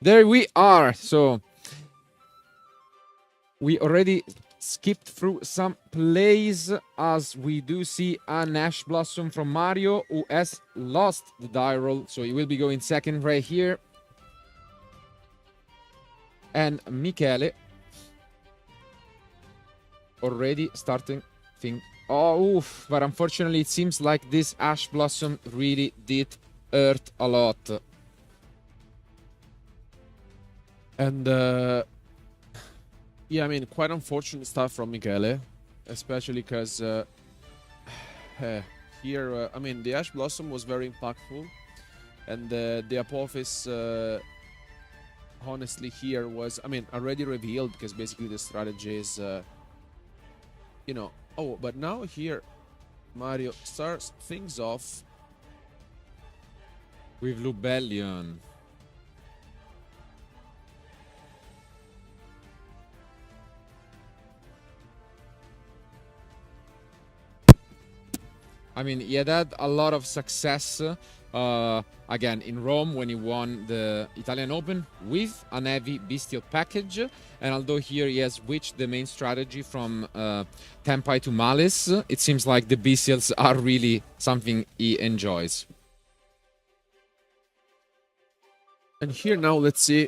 there we are. So we already skipped through some plays as we do see an Ash Blossom from Mario who has lost the die roll. So he will be going second right here. And Michele already starting thing. Oh, oof, but unfortunately it seems like this Ash Blossom really did hurt a lot. And yeah, I mean, quite unfortunate stuff from Michele, especially because here, I mean, the Ash Blossom was very impactful, and the Apophis, honestly, here was, I mean, already revealed because basically the strategy is, you know, oh, but now here Mario starts things off with Lubellion. I mean, he had a lot of success, again, in Rome when he won the Italian Open with an heavy Bestial package. And although here he has switched the main strategy from Tempai to Malice, it seems like the Bestials are really something he enjoys. And here now, let's see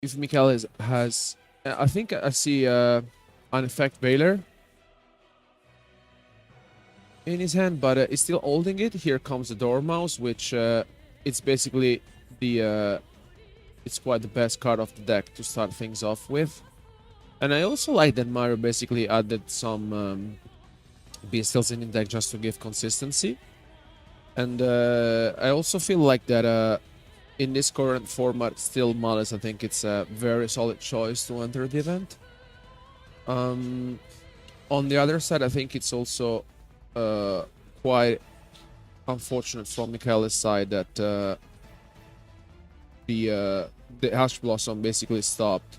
if Michele has I think I see an Effect Veiler in his hand, but he's still holding it. Here comes the Dormouse, which it's basically the it's quite the best card of the deck to start things off with. And I also like that Mario basically added some Beastals in the deck just to give consistency. And I also feel like that in this current format, still Malice, I think it's a very solid choice to enter the event. On the other side, I think it's also quite unfortunate from Michele's side that the Ash Blossom basically stopped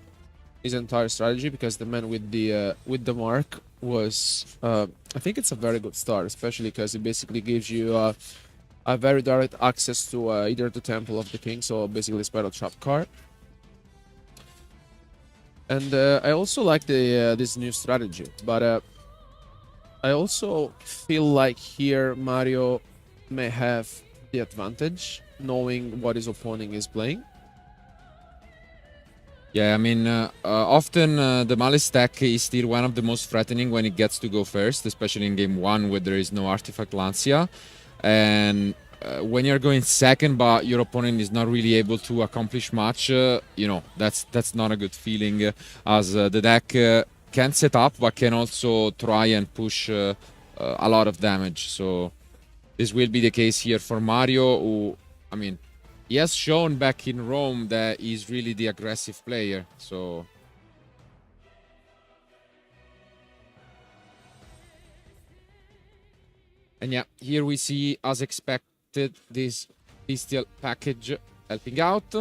his entire strategy, because the man with the mark was I think it's a very good start, especially because it basically gives you a very direct access to either the Temple of the King, so basically Spell Trap card. And I also like the this new strategy, but I also feel like here Mario may have the advantage, knowing what his opponent is playing. Yeah, I mean, often the Malice deck is still one of the most threatening when it gets to go first, especially in game 1 where there is no Artifact Lancia. And when you're going second but your opponent is not really able to accomplish much, you know, that's not a good feeling, as the deck can set up but can also try and push a lot of damage. So this will be the case here for Mario, who, I mean, he has shown back in Rome that he's really the aggressive player, so... And yeah, here we see, as expected, this Bestial package helping out.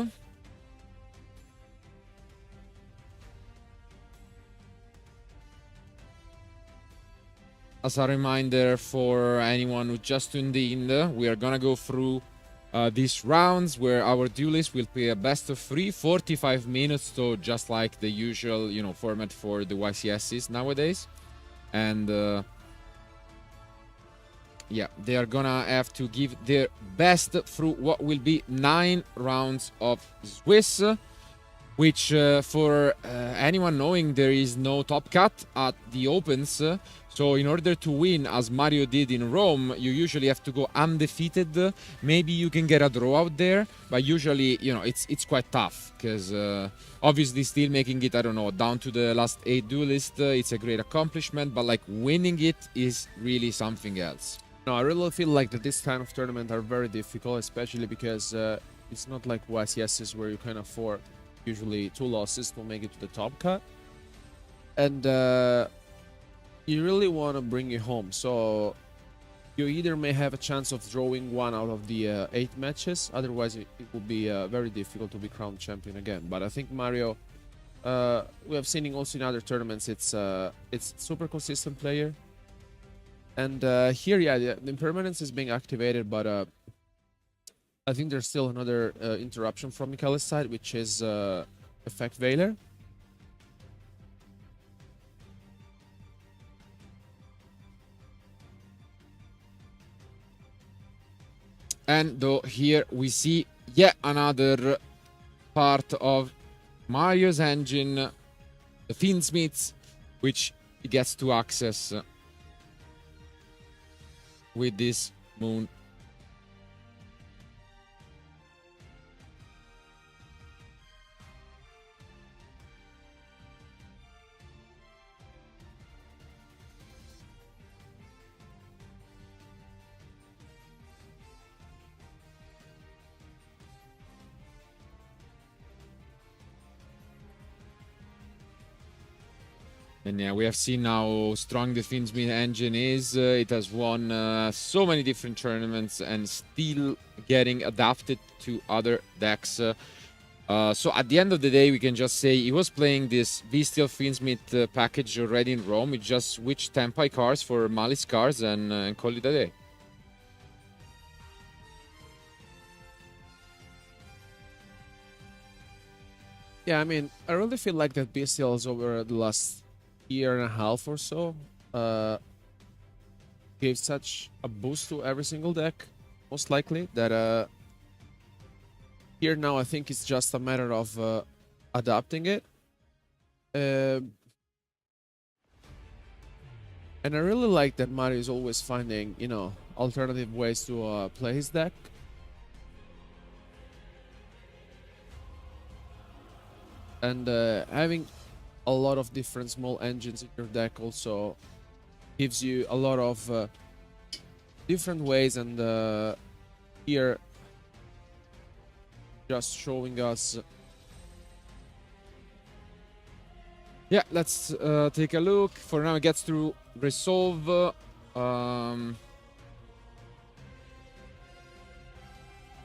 As a reminder for anyone who just tuned in, we are gonna go through these rounds where our duelist will play a best of 3, 45 minutes, so just like the usual, you know, format for the YCSs nowadays. And yeah, they are gonna have to give their best through what will be 9 rounds of Swiss, which for anyone knowing, there is no top cut at the Opens. So in order to win, as Mario did in Rome, you usually have to go undefeated. Maybe you can get a draw out there, but usually, you know, it's quite tough, because obviously still making it, I don't know, down to the last 8 duelists, it's a great accomplishment, but like winning it is really something else. No, I really feel like that this kind of tournament are very difficult, especially because it's not like YCSs where you can afford usually 2 losses to make it to the top cut. And you really want to bring it home, so you either may have a chance of drawing 1 out of the 8 matches, otherwise it will be very difficult to be crowned champion again. But I think Mario, we have seen also in other tournaments, it's super consistent player. And here, yeah, the impermanence is being activated, but I think there's still another interruption from Michele's side, which is Effect Veiler. And though here we see yet another part of Mario's engine, the Fiendsmiths, which he gets to access with this moon. And yeah, we have seen how strong the Fiendsmith engine is. It has won so many different tournaments and still getting adapted to other decks. So at the end of the day, we can just say he was playing this Bestial Fiendsmith package already in Rome. We just switched Tempai cards for Malice cards and call it a day. Yeah, I mean, I really feel like that Bestials over the last year and a half or so gave such a boost to every single deck, most likely, that here now I think it's just a matter of adapting it. And I really like that Mario is always finding, you know, alternative ways to play his deck. And having a lot of different small engines in your deck also gives you a lot of different ways, and here just showing us. Yeah, let's take a look. For now, it gets to resolve.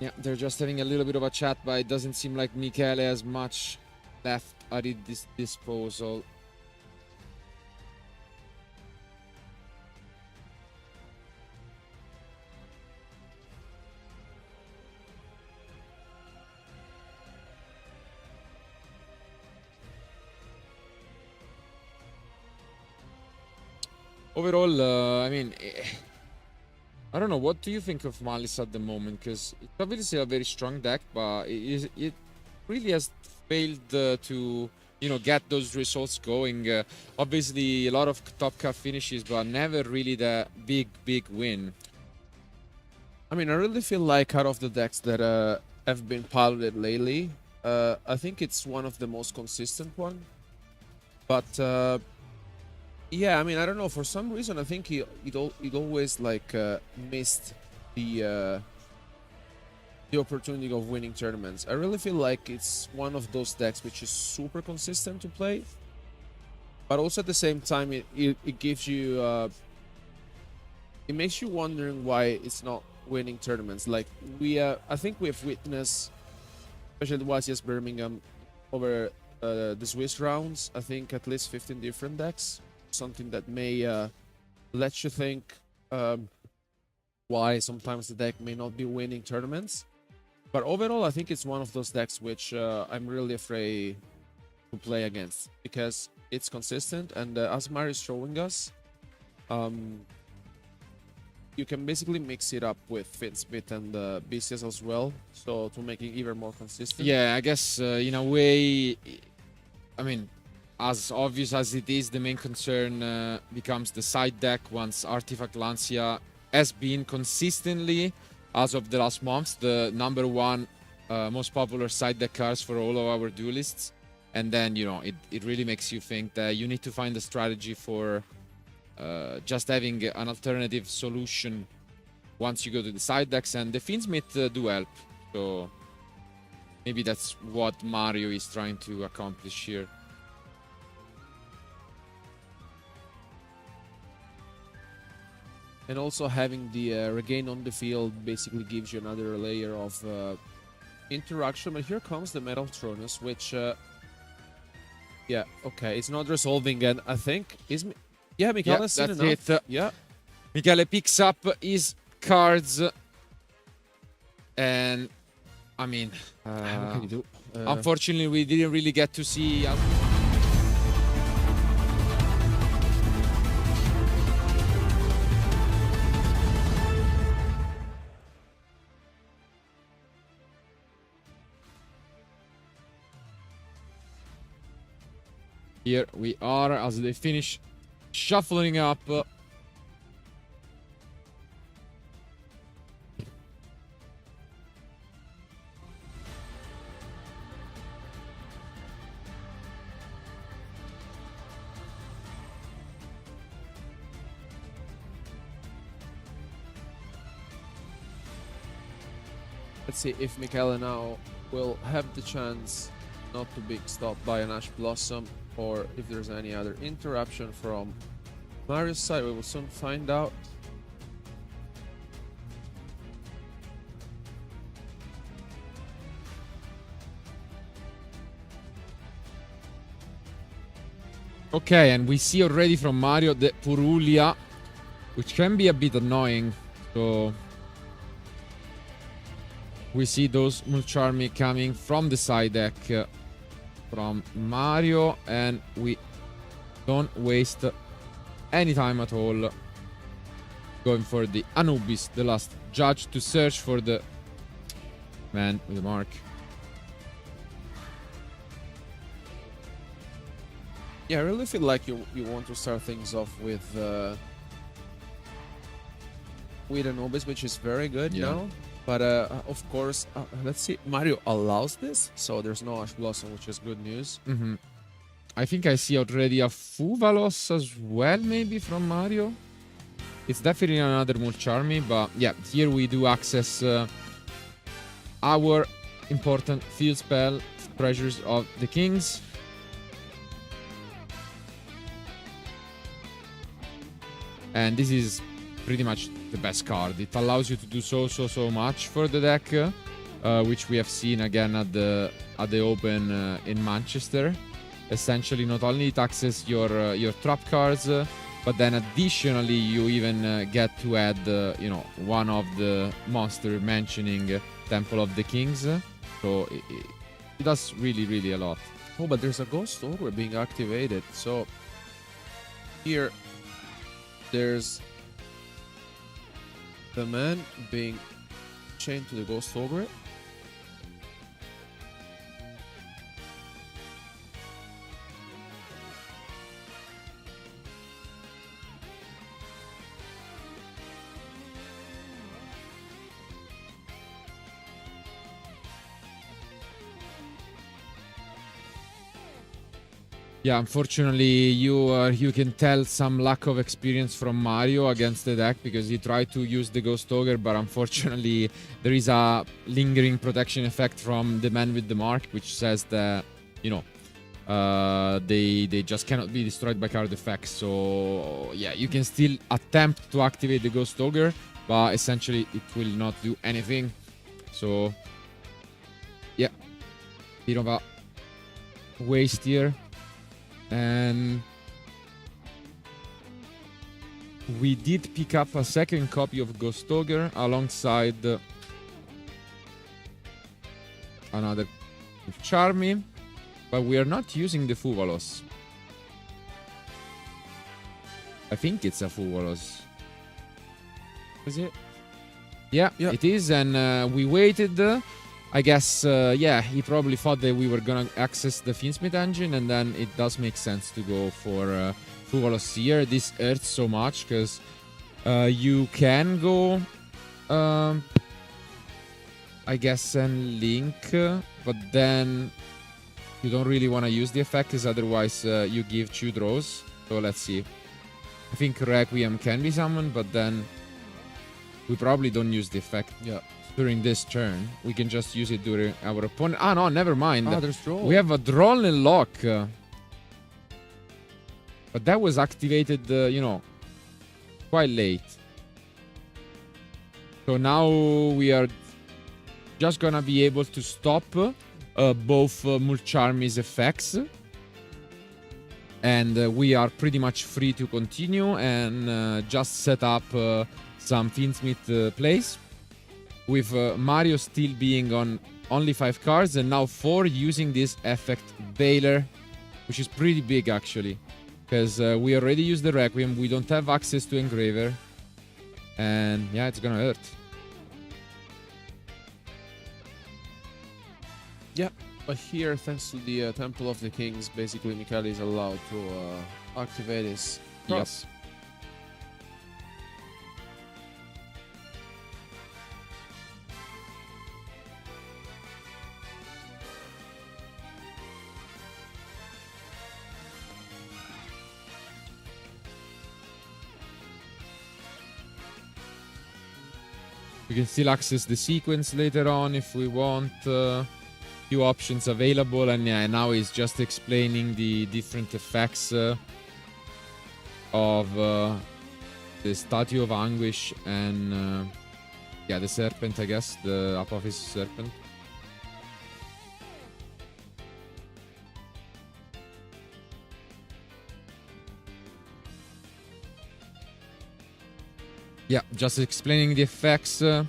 Yeah, they're just having a little bit of a chat, but it doesn't seem like Michele has much left at his disposal. Overall, I mean, I don't know. What do you think of Malice at the moment? Because it's obviously a very strong deck, but it really has failed to, you know, get those results going. Obviously, a lot of top cut finishes, but never really the big win. I mean, I really feel like out of the decks that have been piloted lately, I think it's one of the most consistent one. But yeah, I mean, I don't know. For some reason, I think it always like missed the opportunity of winning tournaments. I really feel like it's one of those decks which is super consistent to play, but also at the same time, it gives you it makes you wondering why it's not winning tournaments. Like I think we have witnessed, especially the YCS Birmingham, over the Swiss rounds, I think at least 15 different decks. Something that may let you think why sometimes the deck may not be winning tournaments. But overall, I think it's one of those decks which I'm really afraid to play against, because it's consistent, and as Mario is showing us, you can basically mix it up with Finsmith and BCS as well, so to make it even more consistent. Yeah, I guess in a way, I mean, as obvious as it is, the main concern becomes the side deck once Artifact Lancia has been consistently, as of the last months, the #1 most popular side deck cards for all of our duelists. And then, you know, it really makes you think that you need to find a strategy for just having an alternative solution once you go to the side decks. And the Fiendsmith do help. So maybe that's what Mario is trying to accomplish here. And also having the regain on the field basically gives you another layer of interaction. But here comes the Metal Tronus, which yeah, okay, it's not resolving, and I think is Michele Yeah, has seen that's enough. it. Yeah, Michele picks up his cards. And I mean, what can you do? unfortunately, we didn't really get to see. Here we are as they finish shuffling up. Let's see if Michele now will have the chance not to be stopped by an Ash Blossom, or if there's any other interruption from Mario's side. We will soon find out. Okay, and we see already from Mario the Purulia, which can be a bit annoying. So we see those Mulcharmi coming from the side deck from Mario, and we don't waste any time at all going for the Anubis, the last judge, to search for the man with the mark. Yeah, I really feel like you want to start things off with Anubis, which is very good now. But of course, let's see. Mario allows this, so there's no Ash Blossom, which is good news. I think I see already a Fuvalos as well, maybe from Mario. It's definitely another Mulcharmi, but yeah, here we do access our important field spell, Treasures of the Kings. And this is pretty much the best card. It allows you to do so much for the deck, which we have seen again at the Open in Manchester. Essentially, not only it accesses your trap cards, but then additionally you even get to add one of the monster mentioning Temple of the Kings. So it does really a lot. Oh, but there's a Ghost Ogre being activated. So here there's the man being chained to the Ghost Ogre. Yeah, unfortunately, you can tell some lack of experience from Mario against the deck, because he tried to use the Ghost Ogre, but unfortunately there is a lingering protection effect from the man with the mark, which says that they just cannot be destroyed by card effects. So yeah, you can still attempt to activate the Ghost Ogre, but essentially it will not do anything. So yeah, bit of a waste here. And we did pick up a second copy of Ghost Ogre alongside another Charmy, but we are not using the Fuvalos. I think it's a Fuvalos. Is it? Yeah, it is, and we waited. I guess, yeah, he probably thought that we were gonna access the Fiendsmith engine, and then it does make sense to go for Fuvalos here. This hurts so much, because you can go, I guess, and Link, but then you don't really want to use the effect, because otherwise you give 2 draws. So let's see. I think Requiem can be summoned, but then we probably don't use the effect. Yeah. During this turn, we can just use it during our opponent. Ah, no, never mind. There's draw. We have a drawn and lock. But that was activated, quite late. So now we are just gonna be able to stop both Mulcharmi's effects. And we are pretty much free to continue and just set up some Fiendsmith plays. with Mario still being on only 5 cards, and now 4 using this effect Baylor, which is pretty big actually, because we already used the Requiem, we don't have access to Engraver, and yeah, it's gonna hurt. Yeah, but here, thanks to the Temple of the Kings, basically Michele is allowed to activate his cross. Yes. We can still access the sequence later on if we want. Few options available, and yeah, now he's just explaining the different effects of the Statue of Anguish and yeah, the Serpent, I guess, the Apophis Serpent. Yeah, just explaining the effects. I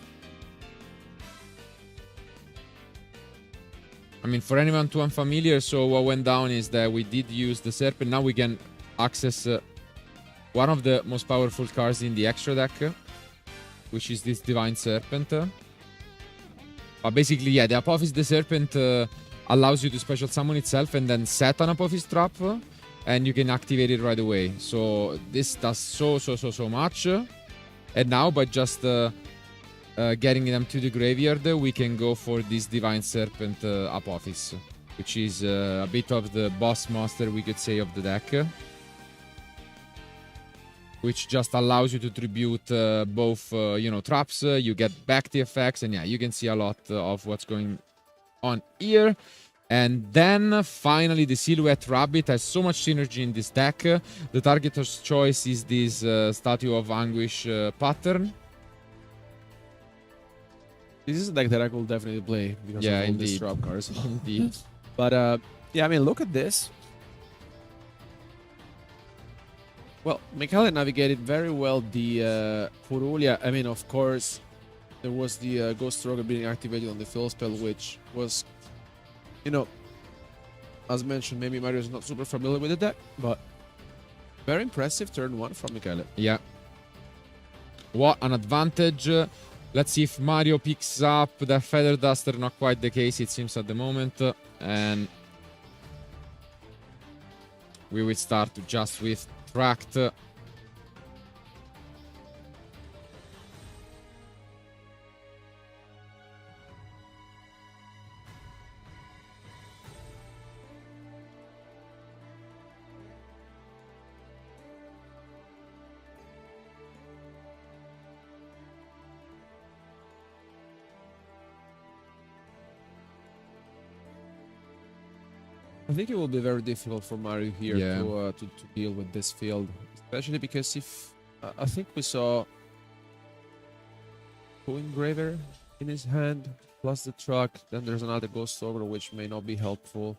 mean, for anyone too unfamiliar, so what went down is that we did use the Serpent. Now we can access one of the most powerful cards in the extra deck, which is this Divine Serpent. But basically, yeah, the Apophis, the Serpent, allows you to special summon itself and then set an Apophis trap, and you can activate it right away. So this does so much. And now, by just getting them to the graveyard, we can go for this Divine Serpent Apophis, which is a bit of the boss monster, we could say, of the deck, which just allows you to tribute both, traps. You get back the effects, and yeah, you can see a lot of what's going on here. And then finally, the Silhouette Rabbit has so much synergy in this deck. The target's choice is this Statue of Anguish pattern. This is a deck that I could definitely play because of all these drop cards. Indeed. But yeah, I mean, look at this. Well, Michele navigated very well the Furulia. I mean, of course, there was the Ghost Rogue being activated on the fill spell, which was, as mentioned, maybe Mario's not super familiar with the deck, but very impressive turn 1 from Michele. Yeah. What an advantage. Let's see if Mario picks up the Feather Duster. Not quite the case, it seems, at the moment. And we will start just with Tract. I think it will be very difficult for Mario here Yeah. to deal with this field, especially because if I think we saw two Engraver in his hand plus the truck, then there's another Ghost Ogre which may not be helpful.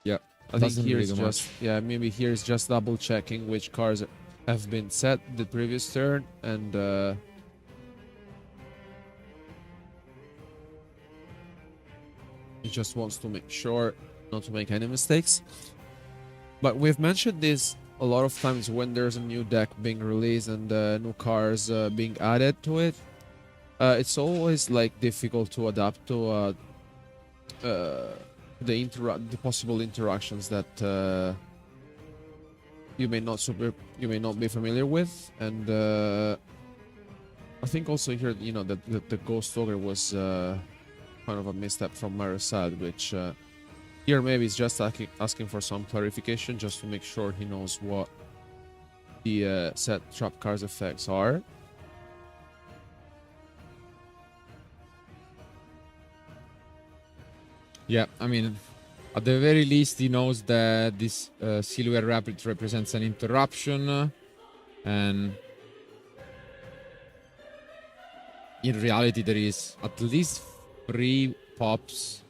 Yeah, I think doesn't really here's do just maybe here's just double checking which cards have been set the previous turn, and he just wants to make sure not to make any mistakes. But we've mentioned this a lot of times when there's a new deck being released and new cards being added to it. It's always like difficult to adapt to the possible interactions that you may not be familiar with, and I think also here that the Ghost Ogre was kind of a misstep from Mario's side, which here maybe it's just asking for some clarification just to make sure he knows what the set trap cards effects are. Yeah, I mean, at the very least, he knows that this Silhouette Rapid represents an interruption, and in reality, there is at least 3 pops,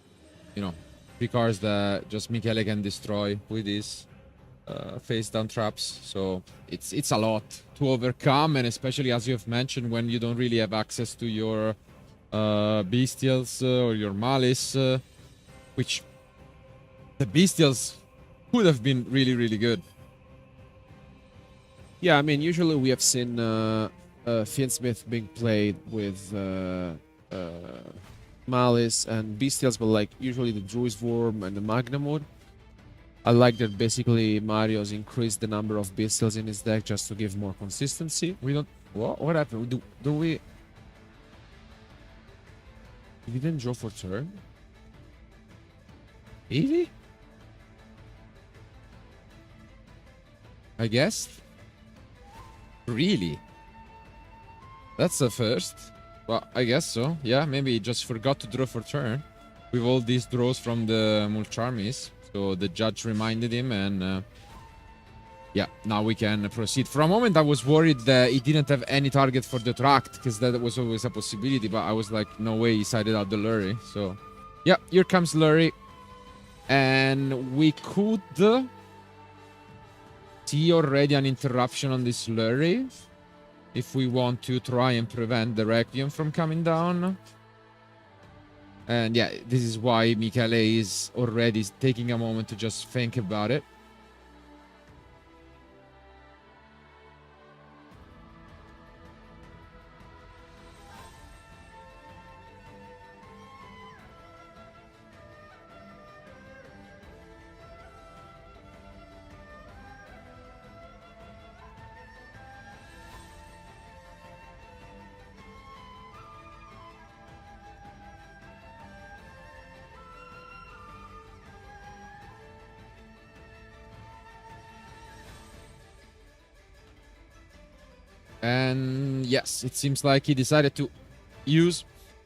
3 cards that just Michele can destroy with these face down traps. So it's a lot to overcome, and especially as you have mentioned, when you don't really have access to your Bestials or your Malice, which the Bestials could have been really, really good. Yeah, I mean, usually we have seen Fiendsmith being played with Malice and Bestials, but like usually the Druid's Worm and the Magnamud. I like that basically Mario's increased the number of Bestials in his deck just to give more consistency. We don't. What happened? Do we? He didn't draw for turn. Eevee? I guess. Really? That's the first. Well, I guess so. Yeah, maybe he just forgot to draw for turn. With all these draws from the Mulcharmies. So the judge reminded him and... yeah, now we can proceed. For a moment, I was worried that he didn't have any target for the tract, because that was always a possibility, but I was like, no way, he sided out the Lurry. So, yeah, here comes Lurry. And we could see already an interruption on this Lurry if we want to try and prevent the Requiem from coming down. And yeah, this is why Michele is already taking a moment to just think about it. And yes, it seems like he decided to use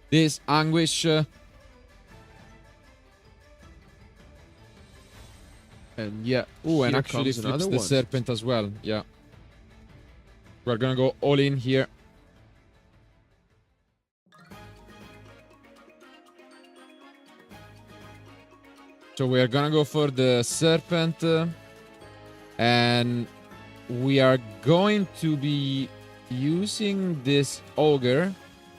this Anguish. And yeah, Oh, and here actually comes flips another the one. Serpent as well. Yeah. We're gonna go all in here. So we are gonna go for the Serpent. And we are going to be using this Ogre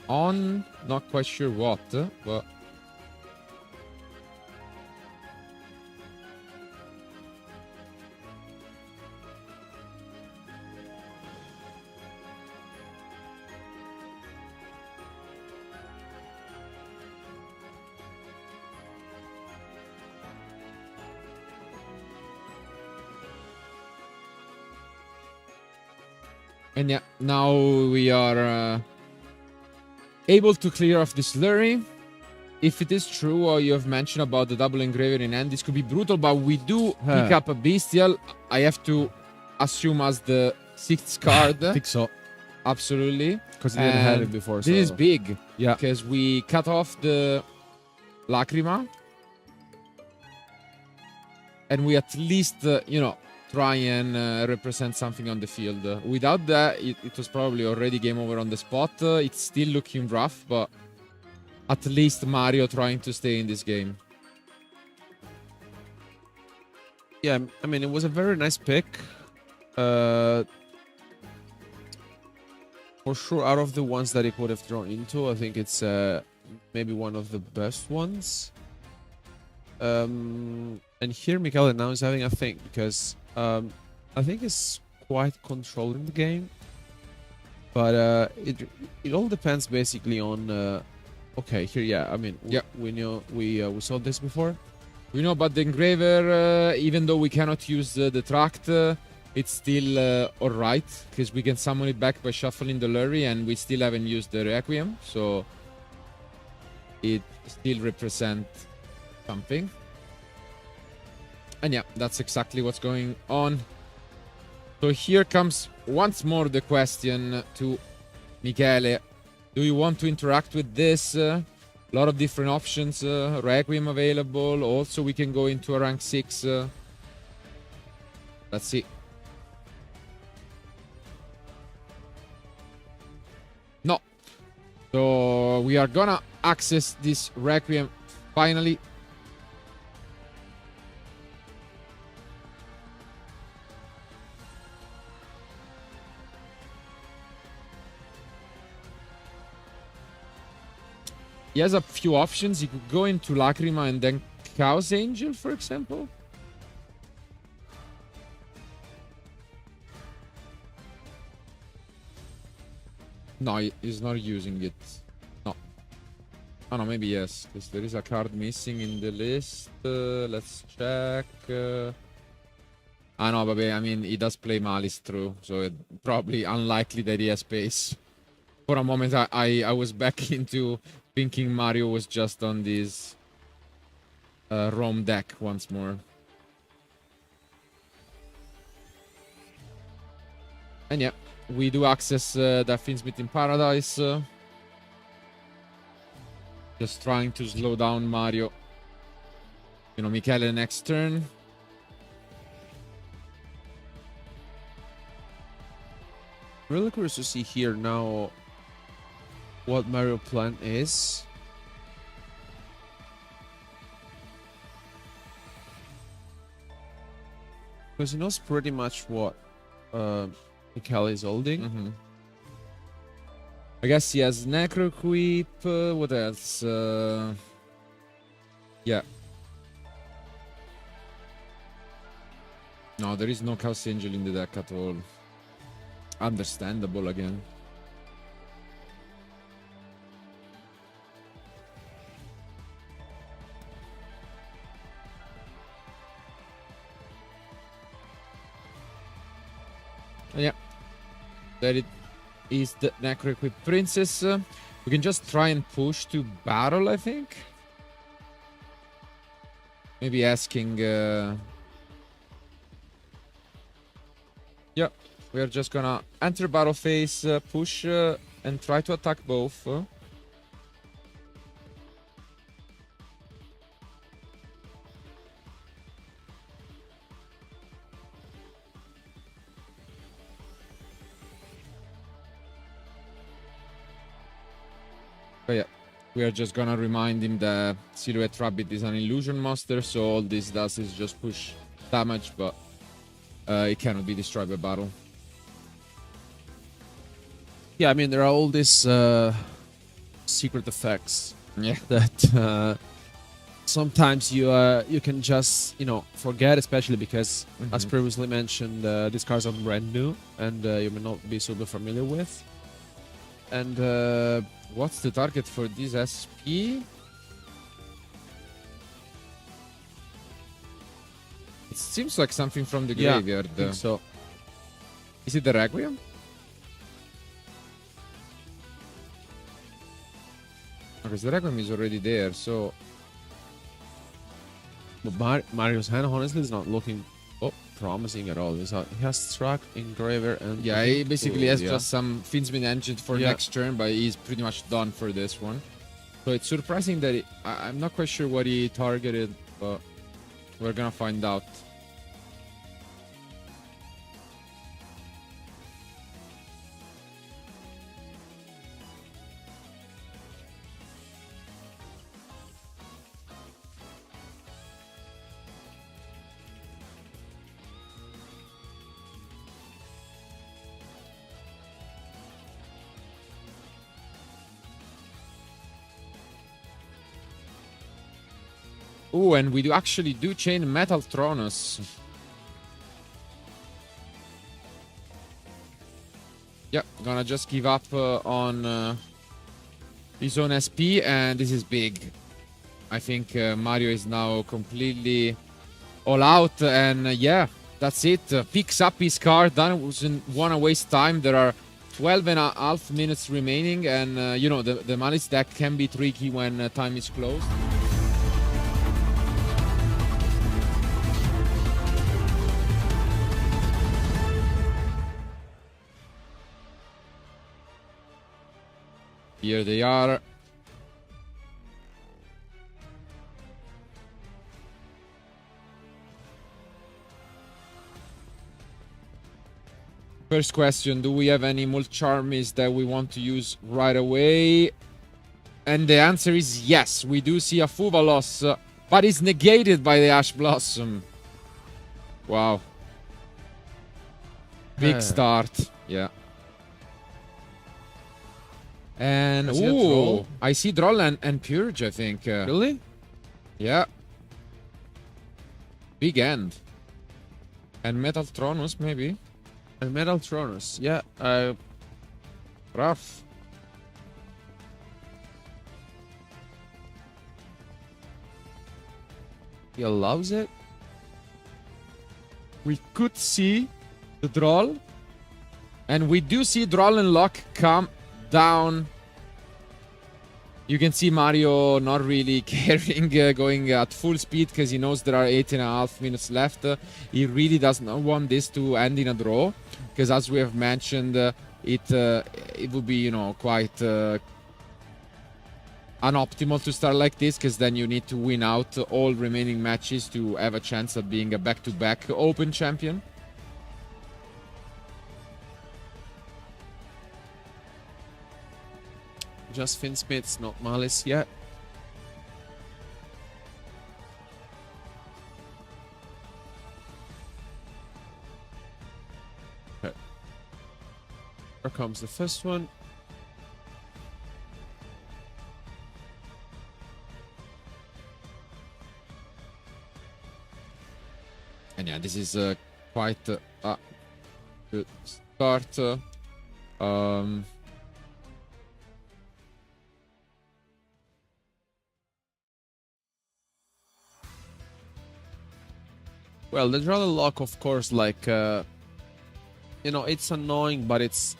on not quite sure what, but... And yeah, now we are able to clear off this Lurry. If it is true what you have mentioned about the double engraver in hand, this could be brutal, but we do pick up a Bestial. I have to assume as the 6th card. I think so. Absolutely. Because he didn't have it before. This is big. Yeah. Because we cut off the Lacrima. And we at least, you know, try and represent something on the field. Without that, it was probably already game over on the spot. It's still looking rough, but at least Mario trying to stay in this game. Yeah, I mean, it was a very nice pick. For sure, out of the ones that he could have drawn into, I think it's maybe one of the best ones. And here Michele now is having a think, because I think he's quite controlling the game. But it all depends basically on... okay, here, yeah, I mean, yeah, we know, we saw this before. We know about the engraver, even though we cannot use the tract, it's still alright, because we can summon it back by shuffling the Lurry, and we still haven't used the Requiem, so it still represents something. And yeah, that's exactly what's going on. So here comes once more the question to Michele. Do you want to interact with this? A lot of different options. Requiem available. Also, we can go into a rank 6. Let's see. No. So we are gonna access this Requiem finally. He has a few options. He could go into Lacrima and then Chaos Angel, for example. No, he's not using it. No. Oh, no, maybe yes, because there is a card missing in the list. Let's check. No, but I mean, he does play Malice through, so it probably unlikely that he has space. For a moment, I was back into thinking Mario was just on this Rome deck once more. And yeah, we do access that Fiendsmith in Paradise. Just trying to slow down Mario. You know, Michele next turn. Really curious to see here now what Mario plan is. Because he knows pretty much what Michele is holding. I guess he has Necro Quip. What else? Yeah. No, there is no Chaos Angel in the deck at all. Understandable again. Yeah. There it is, the Necro Equip Princess. We can just try and push to battle, I think. Maybe asking... Yeah. We are just gonna enter battle phase, push, and try to attack both. But yeah, we are just gonna remind him that Silhouette Rabbit is an illusion monster, so all this does is just push damage, but it cannot be destroyed by battle. Yeah, I mean, there are all these secret effects that sometimes you can just, forget, especially because, as previously mentioned, these cards are brand new and you may not be super familiar with. And what's the target for this SP? It seems like something from the graveyard. I think so. Is it the Requiem? Because the Requiem is already there, so... But Mario's hand, honestly, is not looking promising at all. He has Struck, Engraver, and... Yeah, he basically has just some Fiendsmith engine for next turn, but he's pretty much done for this one. So it's surprising that I'm not quite sure what he targeted, but we're gonna find out. Oh, and we actually do chain Metal Tronus. Yeah, gonna just give up on his own SP, and this is big. I think Mario is now completely all out, and yeah, that's it. Picks up his card, doesn't want to waste time. There are 12.5 minutes remaining, and the Malice deck can be tricky when time is closed. Here they are. First question, do we have any Mulcharmies that we want to use right away? And the answer is yes. We do see a Fuvalos, but it's negated by the Ash Blossom. Wow. Big start. Yeah. And I see a Droll. I see Droll and Purge, I think. Really? Yeah. Big End. And Metal Tronus, maybe. And Metal Tronus. Yeah. Rough. He allows it. We could see the Droll. And we do see Droll and Lock come down. You can see Mario not really caring, going at full speed because he knows there are 8.5 minutes left. He really does not want this to end in a draw, because as we have mentioned, it would be, you know, quite unoptimal to start like this, because then you need to win out all remaining matches to have a chance at being a back-to-back Open champion. Just Finn Smith's, not Malice yet. Okay. Here comes the first one. And yeah, this is quite a good start. Well, the draw lock, of course, like, you know, it's annoying, but it's,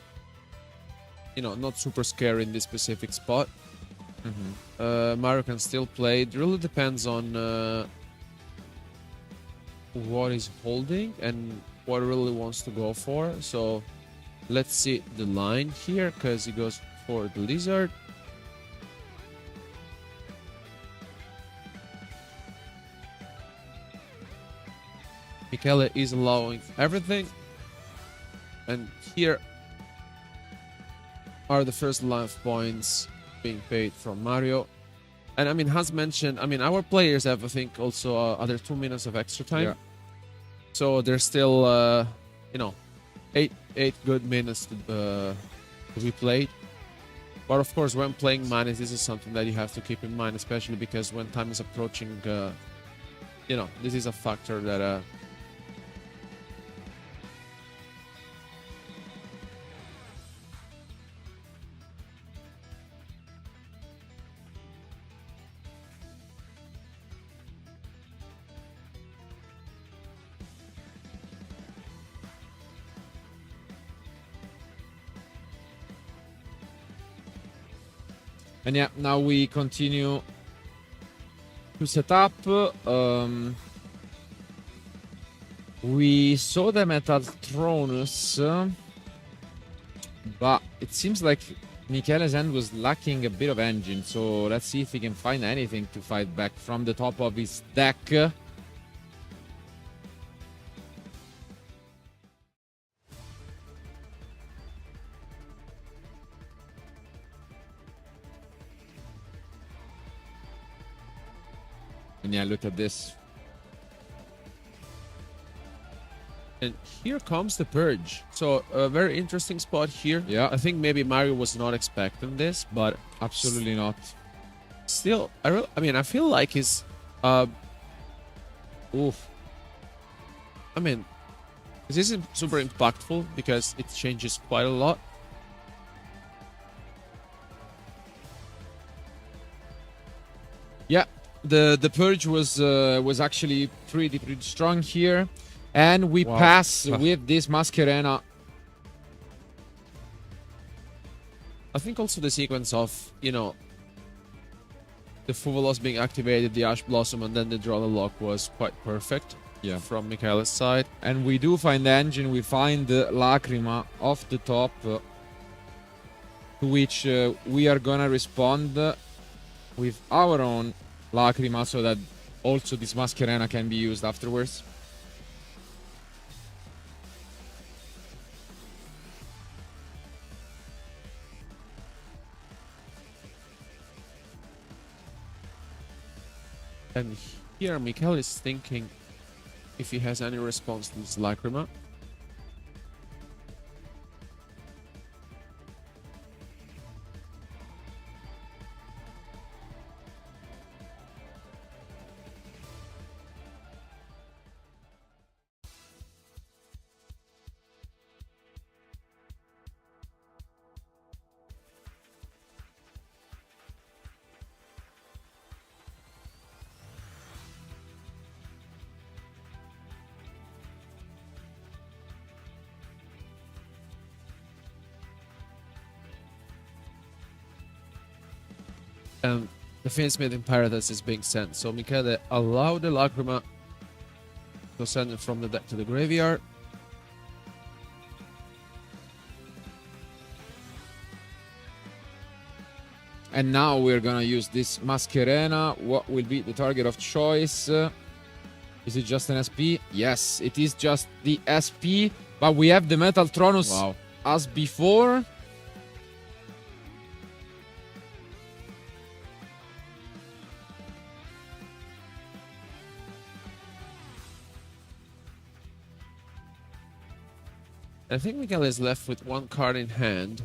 you know, not super scary in this specific spot. Mario can still play. It really depends on what he's holding and what he really wants to go for. So let's see the line here, because he goes for the lizard. Michele is allowing everything. And here are the first life points being paid from Mario. And I mean, as mentioned, I mean, our players have, I think, also other 2 minutes of extra time. Yeah. So there's still, you know, eight good minutes to be played. But of course, when playing Manis, this is something that you have to keep in mind, especially because when time is approaching, you know, this is a factor that And yeah, now we continue to set up. We saw them at Altronus, but it seems like Michele's end was lacking a bit of engine. So let's see if he can find anything to fight back from the top of his deck. And yeah, look at this. And here comes the Purge. So a very interesting spot here. Yeah. I think maybe Mario was not expecting this, but Absolutely not. still, I mean, I feel like his, Oof. I mean, this isn't super impactful because it changes quite a lot. Yeah, the Purge was actually pretty strong here. And we Wow. pass with this Mascherena. I think also the sequence of, you know, the Fuvolos being activated, the Ash Blossom, and then the Draw the Lock was quite perfect. Yeah. From Michele's side. And we do find the engine, we find the Lacrima off the top, to which we are gonna respond with our own Lacrima, so that also this Mascherena can be used afterwards. And here Michele is thinking if he has any response to this Lacrima. and the Fiend-Smithing Paradise is being sent. So Michele allow the Lacrima to send it from the deck to the graveyard. And now we're gonna use this Mascherena. What will be the target of choice? Is it just an SP? Yes, it is just the SP, but we have the Metal Tronus as before. I think Michele is left with one card in hand.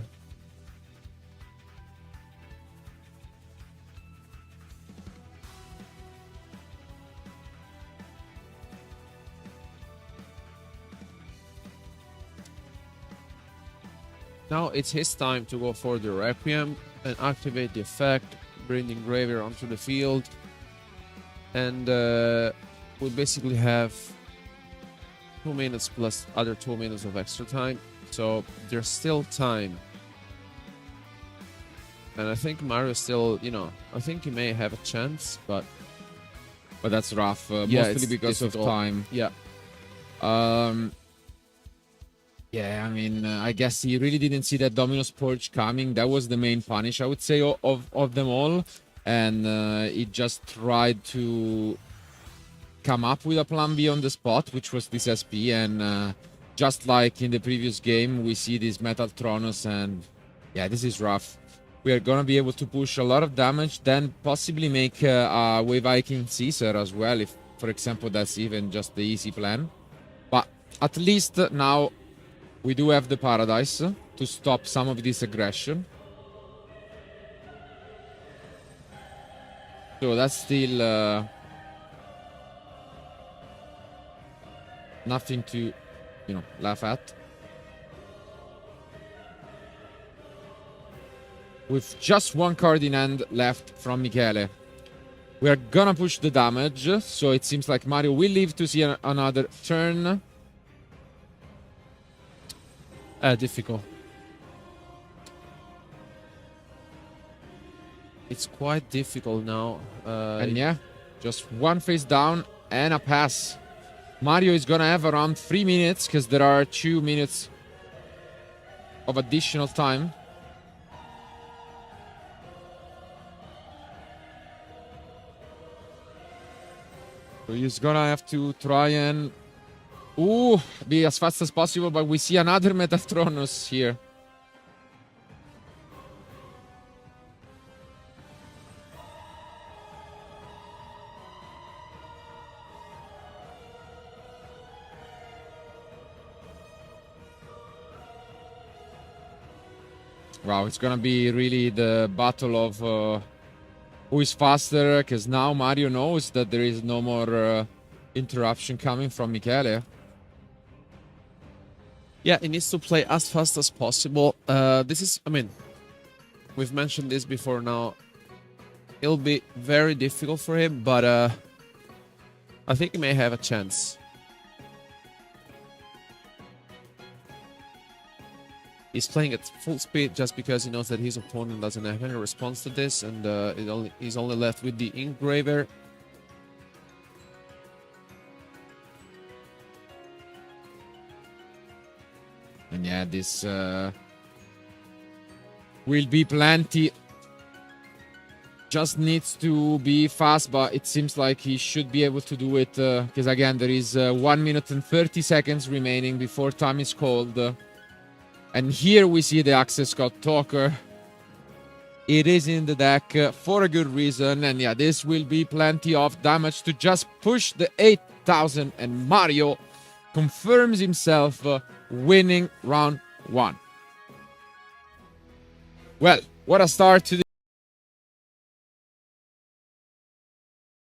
Now it's his time to go for the Requiem and activate the effect, bring the Engraver onto the field, and we basically have 2 minutes plus other 2 minutes of extra time, so there's still time. And I think Mario still, I think he may have a chance, but that's rough, yeah, mostly because difficult. of time. Yeah. Yeah, I mean, I guess he really didn't see that Domino's Purge coming. That was the main punish, I would say, of them all. And he just tried to come up with a plan B on the spot, which was this SP. And just like in the previous game, we see this Metal Tronus. And yeah, this is rough. We are going to be able to push a lot of damage, then possibly make a Wave Viking Caesar as well, if, for example, that's even just the easy plan. But at least now we do have the Paradise to stop some of this aggression. So that's still nothing to, laugh at. With just one card in hand left from Michele. We are gonna push the damage, so it seems like Mario will live to see another turn. Difficult. It's quite difficult now. And yeah, just one face down and a pass. Mario is gonna have around 3 minutes because there are 2 minutes of additional time. So he's gonna have to try and be as fast as possible, but we see another Metatronus here. Wow, it's gonna be really the battle of who is faster, because now Mario knows that there is no more interruption coming from Michele. Yeah, he needs to play as fast as possible. This is, we've mentioned this before now. It'll be very difficult for him, but I think he may have a chance. He's playing at full speed just because he knows that his opponent doesn't have any response to this, and he's only left with the Engraver. And yeah, this will be plenty. Just needs to be fast, but it seems like he should be able to do it. Because again, there is 1 minute and 30 seconds remaining before time is called. And here we see the Access Scott Talker. It is in the deck for a good reason. And yeah, this will be plenty of damage to just push the 8,000. And Mario confirms himself winning round 1. Well, what a start to the